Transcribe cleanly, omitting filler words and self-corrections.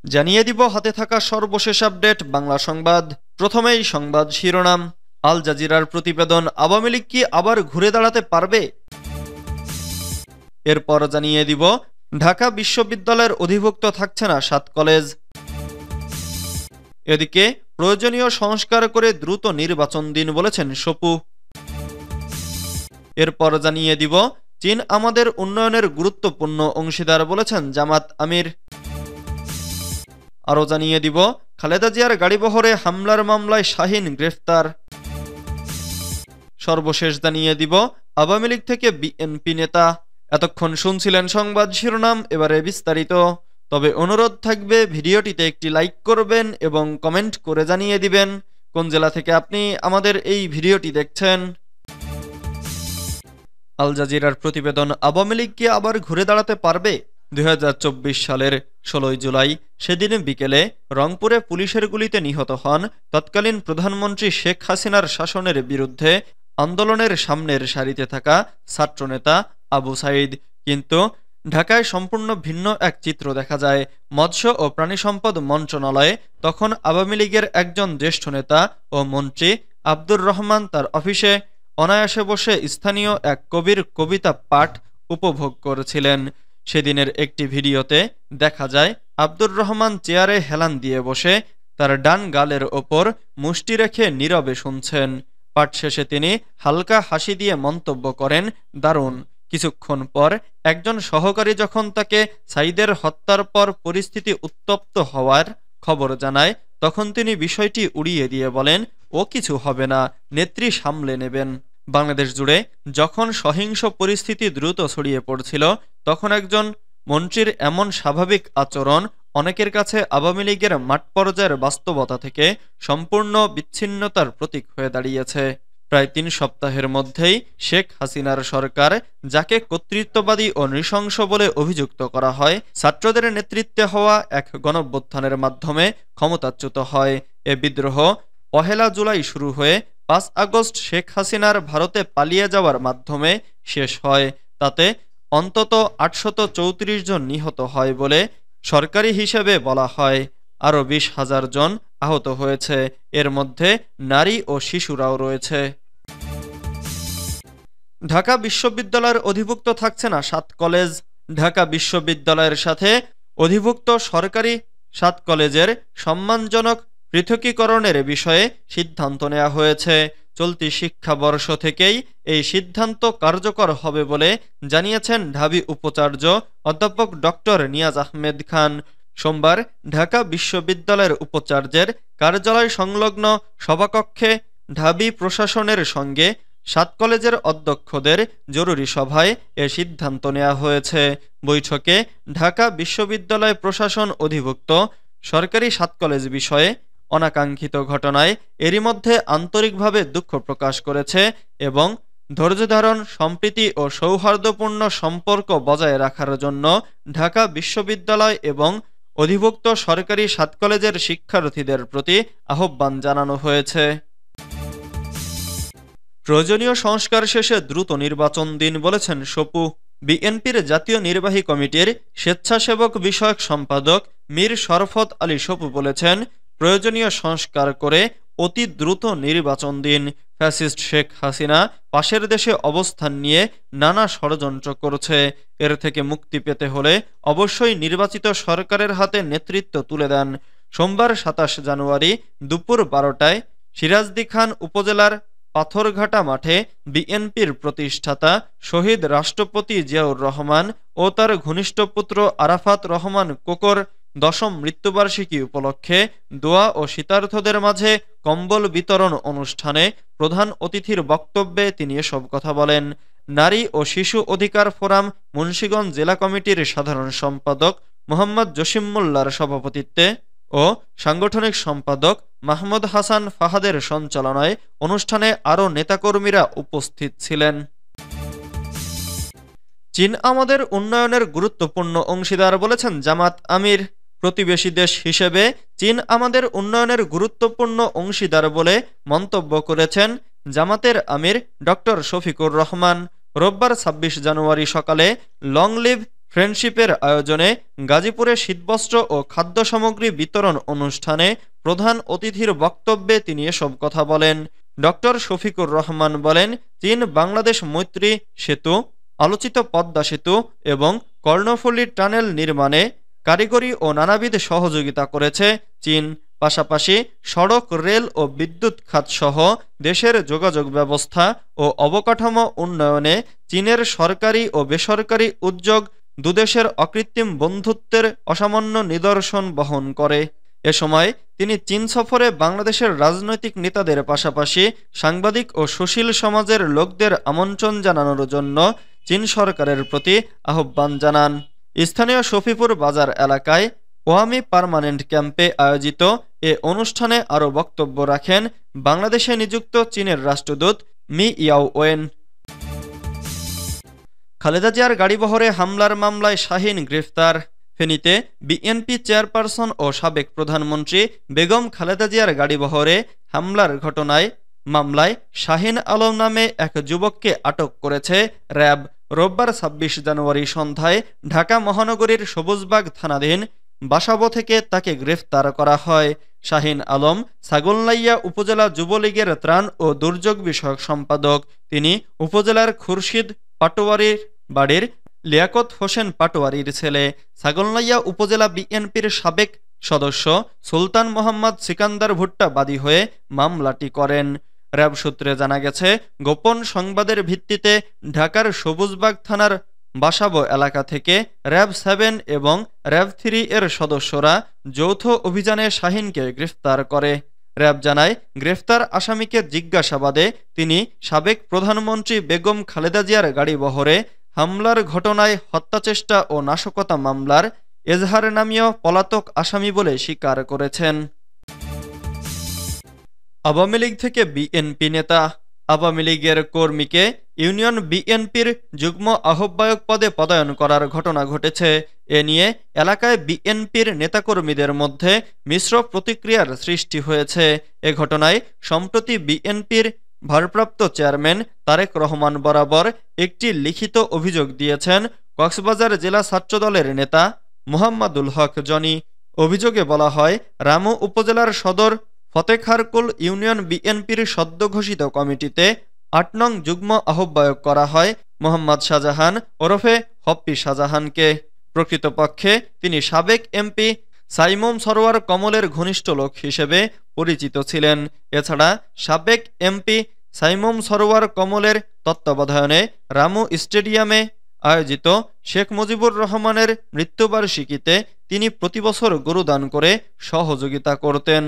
জানিয়ে দিব হাতে থাকা সর্বশেষ আপডেট বাংলা সংবাদ। প্রথমেই সংবাদ শিরোনাম। আল জাজিরার প্রতিবেদন, আওয়ামী লীগ কি আবার ঘুরে দাঁড়াতে পারবে? এরপর জানিয়ে দিব ঢাকা বিশ্ববিদ্যালয়ের অধিভুক্ত থাকছে না 7 কলেজ। এদিকে প্রয়োজনীয় সংস্কার করে দ্রুত নির্বাচন দিন বলেছেন সপু। এরপর জানিয়ে দিব চীন আমাদের উন্নয়নের গুরুত্বপূর্ণ অংশীদার বলেছেন জামাত আমির। আরও জানিয়ে দিব খালেদা জিয়ার গাড়িবহরে হামলার মামলায় শাহীন গ্রেফতার। সর্বশেষ জানিয়ে দিব আওয়ামী লীগ থেকে বিএনপি নেতা। এতক্ষণ শুনছিলেন সংবাদ শিরোনাম, এবারে বিস্তারিত। তবে অনুরোধ থাকবে ভিডিওটিতে একটি লাইক করবেন এবং কমেন্ট করে জানিয়ে দিবেন কোন জেলা থেকে আপনি আমাদের এই ভিডিওটি দেখছেন। আল জাজিরার প্রতিবেদন, আওয়ামী লীগ কি আবার ঘুরে দাঁড়াতে পারবে? 2024 সালের 16 জুলাই সেদিন বিকেলে রংপুরে পুলিশের গুলিতে নিহত হন তৎকালীন প্রধানমন্ত্রী শেখ হাসিনার শাসনের বিরুদ্ধে আন্দোলনের সামনের সারিতে থাকা ছাত্রনেতা আবু সাঈদ। কিন্তু ঢাকায় সম্পূর্ণ ভিন্ন এক চিত্র দেখা যায়। মৎস্য ও প্রাণী সম্পদ মন্ত্রণালয়ে তখন আওয়ামী লীগের একজন জ্যেষ্ঠ নেতা ও মন্ত্রী আব্দুর রহমান তার অফিসে অনায়াসে বসে স্থানীয় এক কবির কবিতা পাঠ উপভোগ করেছিলেন। সেদিনের একটি ভিডিওতে দেখা যায় আব্দুর রহমান চেয়ারে হেলান দিয়ে বসে তার ডান গালের ওপর মুষ্টি রেখে নীরবে শুনছেন। পাঠ শেষে তিনি হালকা হাসি দিয়ে মন্তব্য করেন, দারুণ। কিছুক্ষণ পর একজন সহকারী যখন তাকে সাইদের হত্যার পর পরিস্থিতি উত্তপ্ত হওয়ার খবর জানায়, তখন তিনি বিষয়টি উড়িয়ে দিয়ে বলেন, ও কিছু হবে না, নেত্রী সামলে নেবেন। বাংলাদেশ জুড়ে যখন সহিংস পরিস্থিতি দ্রুত ছড়িয়ে পড়ছিল, তখন একজন মন্ত্রীর এমন স্বাভাবিক আচরণ অনেকের কাছে আওয়ামী লীগের মাঠ পর্যায়ের বাস্তবতা থেকে সম্পূর্ণ বিচ্ছিন্নতার প্রতীক হয়ে দাঁড়িয়েছে। প্রায় 3 সপ্তাহের মধ্যেই শেখ হাসিনার সরকার, যাকে কর্তৃত্ববাদী ও নৃশংস বলে অভিযুক্ত করা হয়, ছাত্রদের নেতৃত্বে হওয়া এক গণঅভ্যুত্থানের মাধ্যমে ক্ষমতাচ্যুত হয়। এ বিদ্রোহ 1 জুলাই শুরু হয়ে 5 আগস্ট শেখ হাসিনার ভারতে পালিয়ে যাওয়ার মাধ্যমে শেষ হয়। তাতে অন্তত 834 জন নিহত হয় বলে সরকারি হিসেবে বলা হয়। আরও 20,000 জন আহত হয়েছে। এর মধ্যে নারী ও শিশুরাও রয়েছে। ঢাকা বিশ্ববিদ্যালয়ের অধিভুক্ত থাকছে না 7 কলেজ। ঢাকা বিশ্ববিদ্যালয়ের সাথে অধিভুক্ত সরকারি 7 কলেজের সম্মানজনক পৃথকীকরণের বিষয়ে সিদ্ধান্ত নেওয়া হয়েছে। চলতি শিক্ষাবর্ষ থেকেই এই সিদ্ধান্ত কার্যকর হবে বলে জানিয়েছেন ঢাবি উপাচার্য অধ্যাপক ডক্টর নিয়াজ আহমেদ খান। সোমবার ঢাকা বিশ্ববিদ্যালয়ের উপাচার্যের কার্যালয় সংলগ্ন সভাকক্ষে ঢাবি প্রশাসনের সঙ্গে 7 কলেজের অধ্যক্ষদের জরুরি সভায় এ সিদ্ধান্ত নেওয়া হয়েছে। বৈঠকে ঢাকা বিশ্ববিদ্যালয় প্রশাসন অধিভুক্ত সরকারি 7 কলেজ বিষয়ে অনাকাঙ্ক্ষিত ঘটনায় এরই মধ্যে আন্তরিকভাবে দুঃখ প্রকাশ করেছে এবং ধৈর্যধারণ, সম্প্রীতি ও সৌহার্দ্যপূর্ণ সম্পর্ক বজায় রাখার জন্য ঢাকা বিশ্ববিদ্যালয় এবং অধিভুক্ত সরকারি 7 কলেজের শিক্ষার্থীদের প্রতি আহ্বান জানানো হয়েছে। প্রয়োজনীয় সংস্কার শেষে দ্রুত নির্বাচন দিন বলেছেন সপু। বিএনপির জাতীয় নির্বাহী কমিটির স্বেচ্ছাসেবক বিষয়ক সম্পাদক মীর শরফত আলী সপু বলেছেন, প্রয়োজনীয় সংস্কার করে অতি দ্রুত নির্বাচন দিন। ফ্যাসিস্ট শেখ হাসিনা পাশের দেশে অবস্থান নিয়ে নানা ষড়যন্ত্র করছে। এর থেকে মুক্তি পেতে হলে অবশ্যই নির্বাচিত সরকারের হাতে নেতৃত্ব তুলে দেন। সোমবার 27 জানুয়ারি দুপুর 12টায় সিরাজদি খান উপজেলার পাথরঘাটা মাঠে বিএনপির প্রতিষ্ঠাতা শহীদ রাষ্ট্রপতি জিয়াউর রহমান ও তার ঘনিষ্ঠ পুত্র আরাফাত রহমান কোকর 10ম মৃত্যুবার্ষিকী উপলক্ষে দোয়া ও শীতার্থদের মাঝে কম্বল বিতরণ অনুষ্ঠানে প্রধান অতিথির বক্তব্যে তিনি এসব কথা বলেন। নারী ও শিশু অধিকার ফোরাম মুন্সিগঞ্জ জেলা কমিটির সাধারণ সম্পাদক মোহাম্মদ জসিম মোল্লার সভাপতিত্বে ও সাংগঠনিক সম্পাদক মাহমুদ হাসান ফাহাদের সঞ্চালনায় অনুষ্ঠানে আরও নেতাকর্মীরা উপস্থিত ছিলেন। চীন আমাদের উন্নয়নের গুরুত্বপূর্ণ অংশীদার বলেছেন জামাত আমির। প্রতিবেশী দেশ হিসেবে চীন আমাদের উন্নয়নের গুরুত্বপূর্ণ অংশীদার বলে মন্তব্য করেছেন জামাতের আমির ডক্টর শফিকুর রহমান। রোববার 26 জানুয়ারি সকালে লং লিভ ফ্রেন্ডশিপের আয়োজনে গাজীপুরে শীতবস্ত্র ও খাদ্য সামগ্রী বিতরণ অনুষ্ঠানে প্রধান অতিথির বক্তব্যে তিনি এসব কথা বলেন। ডক্টর শফিকুর রহমান বলেন, চীন বাংলাদেশ মৈত্রী সেতু, আলোচিত পদ্মা সেতু এবং কর্ণফুলী টানেল নির্মাণে কারিগরি ও নানাবিধ সহযোগিতা করেছে চীন। পাশাপাশি সড়ক, রেল ও বিদ্যুৎ খাতসহ দেশের যোগাযোগ ব্যবস্থা ও অবকাঠামো উন্নয়নে চীনের সরকারি ও বেসরকারি উদ্যোগ দুদেশের অকৃত্রিম বন্ধুত্বের অসামান্য নিদর্শন বহন করে। এ সময় তিনি চীন সফরে বাংলাদেশের রাজনৈতিক নেতাদের পাশাপাশি সাংবাদিক ও সুশীল সমাজের লোকদের আমন্ত্রণ জানানোর জন্য চীন সরকারের প্রতি আহ্বান জানান। স্থানীয় শফিপুর বাজার এলাকায় ওয়ামি পার্মানেন্ট ক্যাম্পে আয়োজিত এ অনুষ্ঠানে আরও বক্তব্য রাখেন বাংলাদেশে নিযুক্ত চীনের রাষ্ট্রদূত মি ইয়াওয়েন। খালেদা জিয়ার গাড়িবহরে হামলার মামলায় শাহীন গ্রেফতার। ফেনীতে বিএনপি চেয়ারপারসন ও সাবেক প্রধানমন্ত্রী বেগম খালেদা জিয়ার গাড়িবহরে হামলার মামলায় শাহীন আলম নামে এক যুবককে আটক করেছে র্যাব। রোববার ২৬ জানুয়ারি সন্ধ্যায় ঢাকা মহানগরীর সবুজবাগ থানাধীন বাসাবো থেকে তাকে গ্রেফতার করা হয়। শাহীন আলম ছাগলনাইয়া উপজেলা যুবলীগের ত্রাণ ও দুর্যোগ বিষয়ক সম্পাদক। তিনি উপজেলার খুরশিদ পাটোয়ারির বাড়ির লিয়াকত হোসেন পাটোয়ারির ছেলে। ছাগলনাইয়া উপজেলা বিএনপির সাবেক সদস্য সুলতান মোহাম্মদ সিকান্দার ভুট্টা বাদী হয়ে মামলাটি করেন। র্যাব সূত্রে জানা গেছে, গোপন সংবাদের ভিত্তিতে ঢাকার সবুজবাগ থানার বাসাবো এলাকা থেকে র্যাব 7 এবং র্যাব 3 এর সদস্যরা যৌথ অভিযানে শাহীনকে গ্রেফতার করে। র্যাব জানায়, গ্রেফতার আসামিকে জিজ্ঞাসাবাদে তিনি সাবেক প্রধানমন্ত্রী বেগম খালেদা জিয়ার গাড়িবহরে হামলার ঘটনায় হত্যাচেষ্টা ও নাশকতা মামলার এজাহার নামীয় পলাতক আসামি বলে স্বীকার করেছেন। আওয়ামী লীগ থেকে বিএনপি নেতা। আওয়ামী লীগের কর্মীকে ইউনিয়ন বিএনপির যুগ্ম আহ্বায়ক পদে পদায়ন করার ঘটনা ঘটেছে। এ নিয়ে এলাকায় বিএনপির নেতাকর্মীদের মধ্যে মিশ্র প্রতিক্রিয়ার সৃষ্টি হয়েছে। এ ঘটনায় সম্প্রতি বিএনপির ভারপ্রাপ্ত চেয়ারম্যান তারেক রহমান বরাবর একটি লিখিত অভিযোগ দিয়েছেন কক্সবাজার জেলা ছাত্রদলের নেতা মোহাম্মদুল হক জনি। অভিযোগে বলা হয়, রামু উপজেলার সদর ফতেখারকুল ইউনিয়ন বিএনপির সদ্য ঘোষিত কমিটিতে ৮ নং যুগ্ম আহ্বায়ক করা হয় মোহাম্মদ শাহজাহান ওরফে হপ্পি শাহজাহানকে। প্রকৃতপক্ষে তিনি সাবেক এমপি সাইমুম সরোয়ার কমলের ঘনিষ্ঠ লোক হিসেবে পরিচিত ছিলেন। এছাড়া সাবেক এমপি সাইমুম সরোয়ার কমলের তত্ত্বাবধানে রামু স্টেডিয়ামে আয়োজিত শেখ মুজিবুর রহমানের মৃত্যুবার্ষিকীতে তিনি প্রতিবছর গরু দান করে সহযোগিতা করতেন।